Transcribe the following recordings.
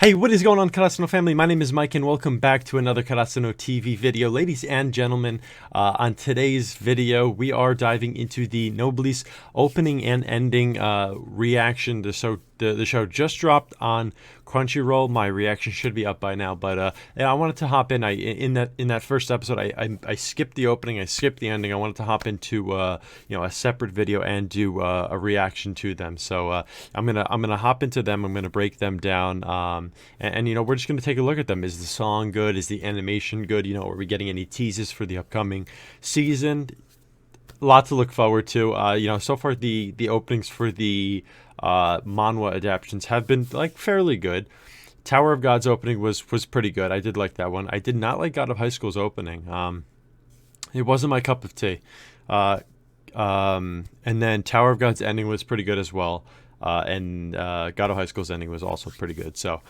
Hey, what is going on, Karasuno family? My name is Mike, and welcome back to another Karasuno TV video. Ladies and gentlemen, on today's video, we are diving into the Noblesse opening and ending reaction. The show just dropped on Crunchyroll. My reaction should be up by now, but yeah, I wanted to hop in. In that first episode, I skipped the opening, I skipped the ending. I wanted to hop into a separate video and do a reaction to them. So I'm gonna hop into them. I'm gonna break them down. And we're just going to take a look at them. Is the song good? Is the animation good? Are we getting any teases for the upcoming season? A lot to look forward to. So far the openings for the manhwa adaptations have been like fairly good. Tower of God's opening was pretty good. I did like that one. I did not like God of High School's opening. It wasn't my cup of tea. And then Tower of God's ending was pretty good as well. And God of High School's ending was also pretty good. So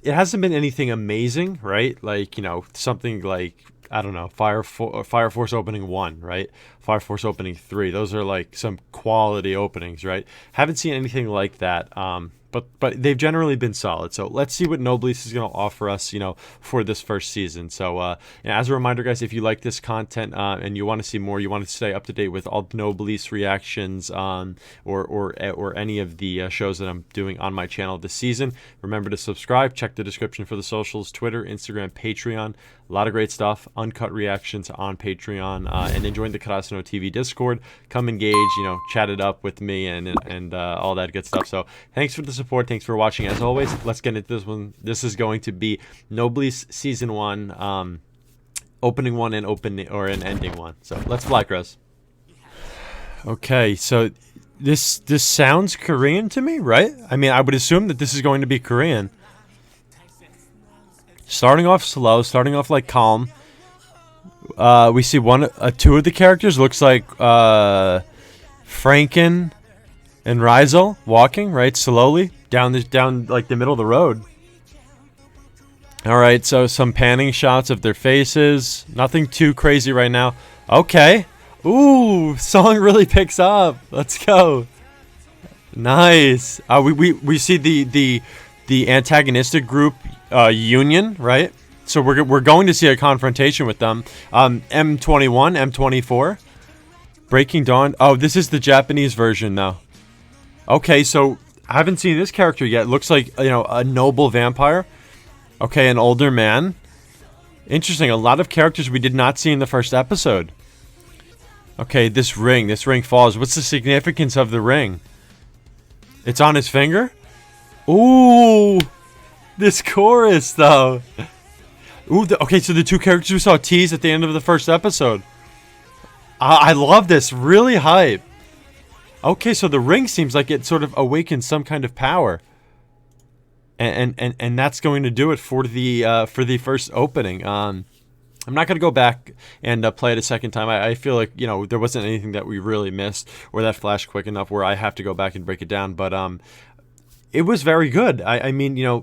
it hasn't been anything amazing, right? Like, something like, I don't know, Fire Force opening 1, right? Fire Force opening 3. Those are like some quality openings, right? Haven't seen anything like that. But they've generally been solid. So let's see what Noblesse is going to offer us, for this first season. So as a reminder, guys, if you like this content and you want to see more, you want to stay up to date with all the Noblesse reactions or any of the shows that I'm doing on my channel this season, remember to subscribe. Check the description for the socials: Twitter, Instagram, Patreon. A lot of great stuff, uncut reactions on Patreon, and then join the Karasuno TV Discord. Come engage, chat it up with me and all that good stuff. So thanks for the support. Thanks for watching. As always, let's get into this one. This is going to be Noblesse Season 1, opening 1 and ending 1. So let's fly, Chris. Okay, so this sounds Korean to me, right? I mean, I would assume that this is going to be Korean. Starting off slow, starting off like calm. We see two of the characters. Looks like Franken and Rizal walking right slowly down like the middle of the road. All right, so some panning shots of their faces. Nothing too crazy right now. Okay. Ooh, song really picks up. Let's go. Nice. We see the antagonistic group. Union, right? So we're going to see a confrontation with them. M21, M24, Breaking Dawn. Oh, this is the Japanese version though. Okay, so I haven't seen this character yet. Looks like a noble vampire. Okay, an older man. Interesting. A lot of characters we did not see in the first episode. Okay, this ring falls. What's the significance of the ring? It's on his finger. Ooh. This chorus, though. Ooh, okay, so the two characters we saw teased at the end of the first episode. I love this. Really hype. Okay, so the ring seems like it sort of awakens some kind of power. And that's going to do it for the first opening. I'm not going to go back and play it a second time. I feel like, there wasn't anything that we really missed or that flashed quick enough where I have to go back and break it down. But it was very good. I mean,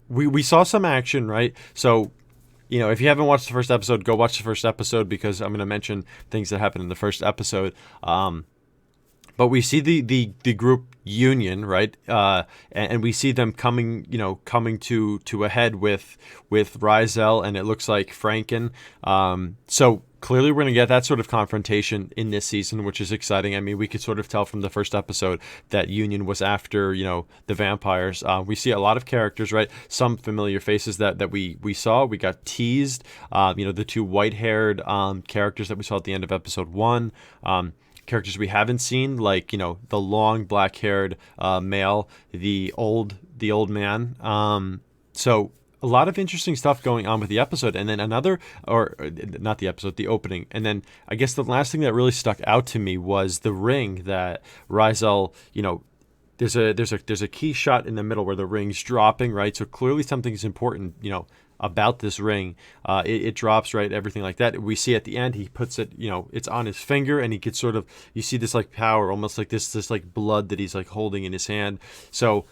we saw some action, right? So, if you haven't watched the first episode, go watch the first episode because I'm going to mention things that happened in the first episode. But we see the group Union, right? And we see them coming to a head with Rizal, and it looks like Franken. So clearly we're going to get that sort of confrontation in this season, which is exciting. I mean, we could sort of tell from the first episode that Union was after, the vampires. We see a lot of characters, right? Some familiar faces that we saw. We got teased, the two white-haired characters that we saw at the end of episode 1. Characters we haven't seen, like, the long black-haired male, the old man. So a lot of interesting stuff going on with the episode, and then the opening. And then I guess the last thing that really stuck out to me was the ring that Rizal, there's a key shot in the middle where the ring's dropping, right? So clearly something's important, about this ring. It drops, right? Everything like that. We see at the end, he puts it, it's on his finger, and he gets sort of, you see this like power, almost like this like blood that he's like holding in his hand. So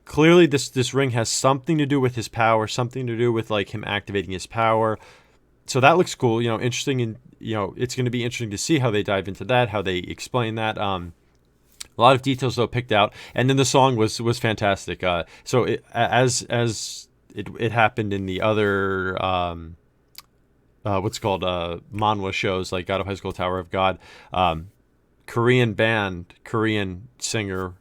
clearly this ring has something to do with his power, something to do with like him activating his power. So that looks cool, interesting, and it's going to be interesting to see how they dive into that, how they explain that. A lot of details though picked out, and then the song was fantastic. So as it happened in the other what's called manhwa shows like God of High School, Tower of God, Korean band, Korean singer,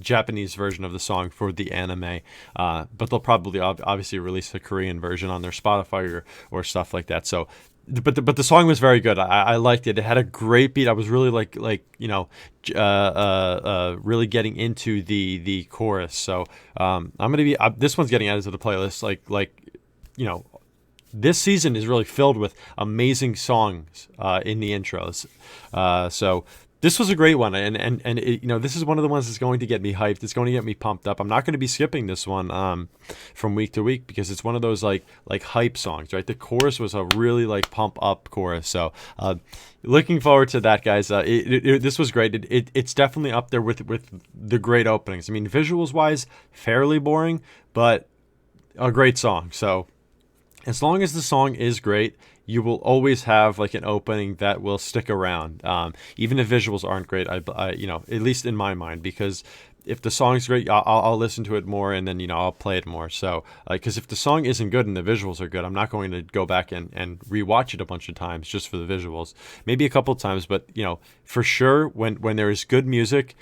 Japanese version of the song for the anime, but they'll probably obviously release a Korean version on their Spotify or stuff like that. So, but the song was very good. I liked it. It had a great beat. I was really really getting into the chorus. So I'm gonna be this one's getting added to the playlist. You know, this season is really filled with amazing songs in the intros. So this was a great one, and it, this is one of the ones that's going to get me hyped. It's going to get me pumped up. I'm not going to be skipping this one from week to week because it's one of those like hype songs, right? The chorus was a really like pump up chorus. So looking forward to that, guys. This was great. It's definitely up there with the great openings. I mean, visuals wise, fairly boring, but a great song. So as long as the song is great, you will always have like an opening that will stick around, even if visuals aren't great. At least in my mind, because if the song's great, I'll listen to it more, and then I'll play it more. So, because if the song isn't good and the visuals are good, I'm not going to go back and rewatch it a bunch of times just for the visuals. Maybe a couple times, but for sure, when there is good music,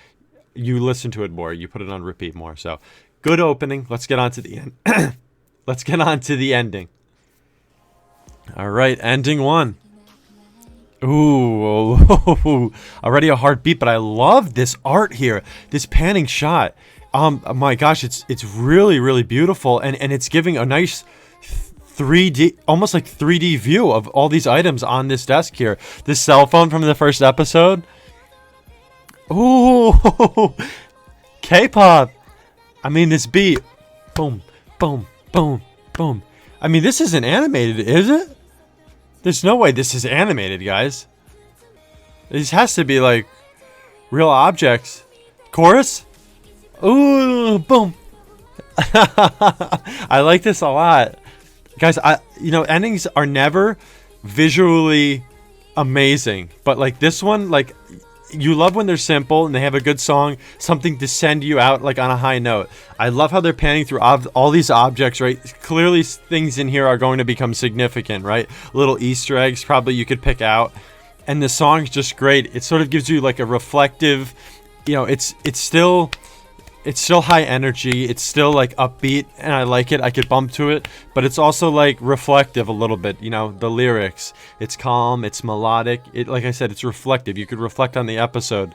you listen to it more. You put it on repeat more. So, good opening. Let's get on to the end. Let's get on to the ending. All right, ending one. Ooh, already a heartbeat, but I love this art here. This panning shot. My gosh, it's really, really beautiful, and it's giving a nice 3D, almost like 3D view of all these items on this desk here. This cell phone from the first episode. Ooh, K-pop. I mean, this beat. Boom, boom, boom, boom. I mean, this isn't animated, is it? There's no way this is animated, guys. This has to be like real objects. Chorus? Ooh, boom. I like this a lot. Guys, endings are never visually amazing, but like this one, like you love when they're simple and they have a good song, something to send you out like on a high note. I love how they're panning through all these objects, right? Clearly things in here are going to become significant, right? Little Easter eggs probably you could pick out. And the song's just great. It sort of gives you like a reflective, it's still high energy. It's still like upbeat, and I like it. I could bump to it, but it's also like reflective a little bit. The lyrics. It's calm. It's melodic. Like I said, it's reflective. You could reflect on the episode,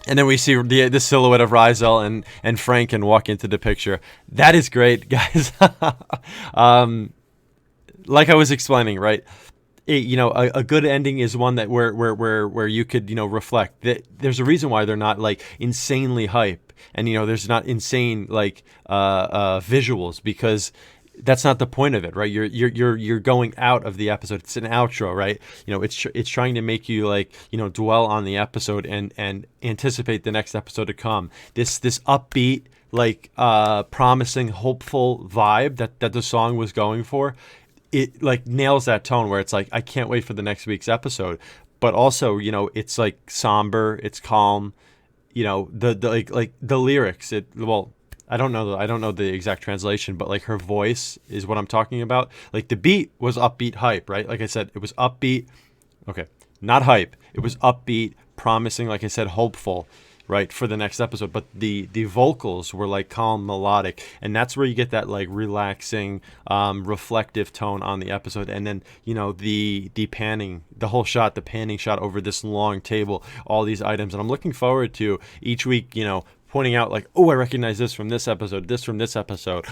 and then we see the silhouette of Rizel and Franken walk into the picture. That is great, guys. Like I was explaining, right? A good ending is one that where you could reflect. There's a reason why they're not like insanely hype, and there's not insane like visuals, because that's not the point of it, right? You're going out of the episode. It's an outro, right? It's trying to make you like dwell on the episode and anticipate the next episode to come. This upbeat, like promising, hopeful vibe that the song was going for. It like nails that tone where it's like, I can't wait for the next week's episode. But also, it's like somber, it's calm, the lyrics. I don't know the exact translation, but like her voice is what I'm talking about. Like the beat was upbeat hype, right? Like I said, it was upbeat. Okay, not hype. It was upbeat, promising, like I said, hopeful, right, for the next episode. But the vocals were like calm, melodic, and that's where you get that like relaxing, reflective tone on the episode. And then the panning, the whole shot, the panning shot over this long table, all these items. And I'm looking forward to each week, pointing out like, oh, I recognize this from this episode, this from this episode.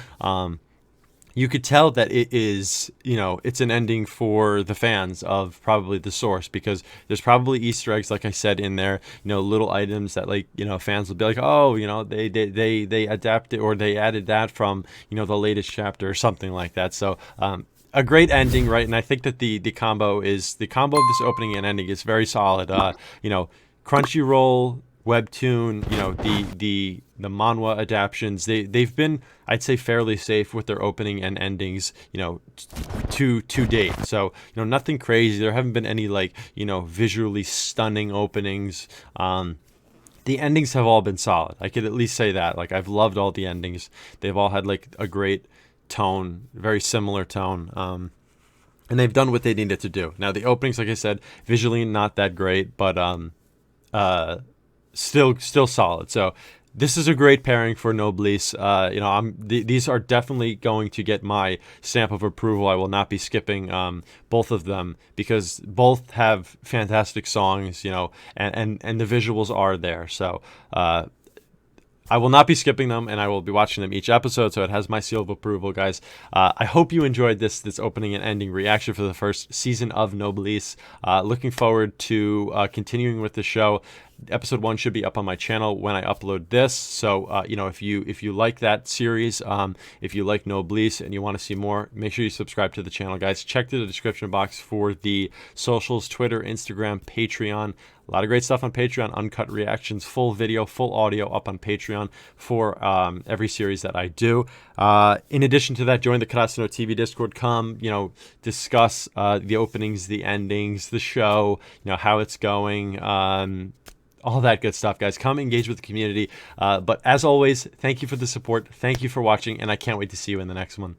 You could tell that it is, it's an ending for the fans of probably the source, because there's probably Easter eggs, like I said, in there, little items that like, fans will be like, oh, they adapted or they added that from, the latest chapter or something like that. So, a great ending, right? And I think that the combo of this opening and ending is very solid. Crunchyroll, Webtoon, the manhwa adaptions, they've been, I'd say, fairly safe with their opening and endings, to date. So, nothing crazy. There haven't been any like, visually stunning openings. the endings have all been solid. I could at least say that. Like, I've loved all the endings. They've all had like a great tone, very similar tone. And they've done what they needed to do. Now the openings, like I said, visually not that great, but still solid. So this is a great pairing for Noblesse. These are definitely going to get my stamp of approval. I will not be skipping both of them because both have fantastic songs, and the visuals are there. So I will not be skipping them, and I will be watching them each episode, so it has my seal of approval, guys. I hope you enjoyed this opening and ending reaction for the first season of Noblesse. Looking forward to continuing with the show. Episode 1 should be up on my channel when I upload this. So, if you like that series, if you like Noblesse and you want to see more, make sure you subscribe to the channel, guys. Check the description box for the socials: Twitter, Instagram, Patreon. A lot of great stuff on Patreon, uncut reactions, full video, full audio up on Patreon for every series that I do. In addition to that, join the Karasuno TV Discord. Come, discuss the openings, the endings, the show, how it's going, all that good stuff, guys. Come engage with the community. But as always, thank you for the support. Thank you for watching, and I can't wait to see you in the next one.